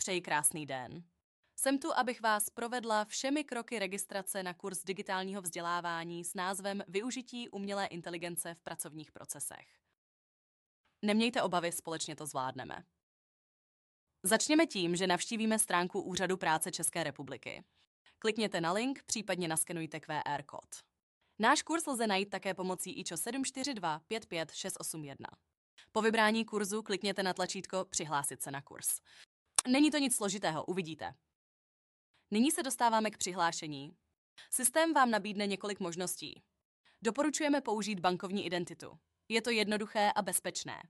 Přeji krásný den. Jsem tu, abych vás provedla všemi kroky registrace na kurz digitálního vzdělávání s názvem Využití umělé inteligence v pracovních procesech. Nemějte obavy, společně to zvládneme. Začněme tím, že navštívíme stránku Úřadu práce České republiky. Klikněte na link, případně naskenujte QR kód. Náš kurz lze najít také pomocí IČO 742 55 681. Po vybrání kurzu klikněte na tlačítko Přihlásit se na kurz. Není to nic složitého, uvidíte. Nyní se dostáváme k přihlášení. Systém vám nabídne několik možností. Doporučujeme použít bankovní identitu. Je to jednoduché a bezpečné.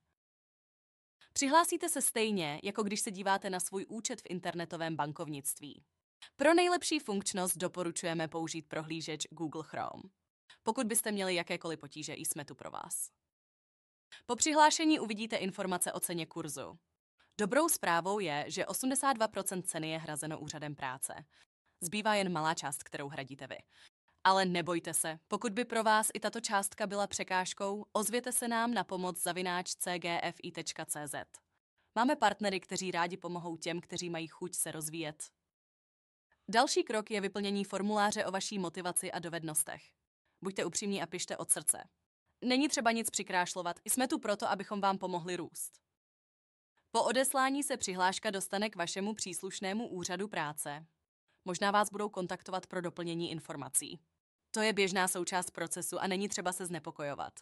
Přihlásíte se stejně, jako když se díváte na svůj účet v internetovém bankovnictví. Pro nejlepší funkčnost doporučujeme použít prohlížeč Google Chrome. Pokud byste měli jakékoliv potíže, jsme tu pro vás. Po přihlášení uvidíte informace o ceně kurzu. Dobrou zprávou je, že 82% ceny je hrazeno úřadem práce. Zbývá jen malá část, kterou hradíte vy. Ale nebojte se, pokud by pro vás i tato částka byla překážkou, ozvěte se nám na pomoc@cgfi.cz. Máme partnery, kteří rádi pomohou těm, kteří mají chuť se rozvíjet. Další krok je vyplnění formuláře o vaší motivaci a dovednostech. Buďte upřímní a pište od srdce. Není třeba nic přikrášlovat, jsme tu proto, abychom vám pomohli růst. Po odeslání se přihláška dostane k vašemu příslušnému úřadu práce. Možná vás budou kontaktovat pro doplnění informací. To je běžná součást procesu a není třeba se znepokojovat.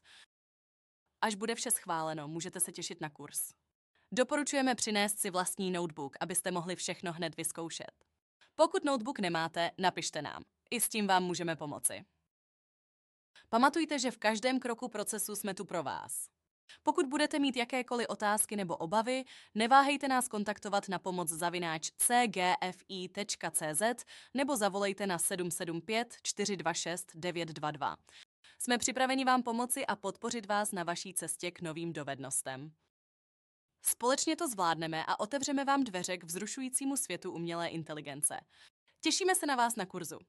Až bude vše schváleno, můžete se těšit na kurz. Doporučujeme přinést si vlastní notebook, abyste mohli všechno hned vyzkoušet. Pokud notebook nemáte, napište nám. I s tím vám můžeme pomoci. Pamatujte, že v každém kroku procesu jsme tu pro vás. Pokud budete mít jakékoliv otázky nebo obavy, neváhejte nás kontaktovat na pomoc@cgfi.cz nebo zavolejte na 775 426 922. Jsme připraveni vám pomoci a podpořit vás na vaší cestě k novým dovednostem. Společně to zvládneme a otevřeme vám dveře k vzrušujícímu světu umělé inteligence. Těšíme se na vás na kurzu.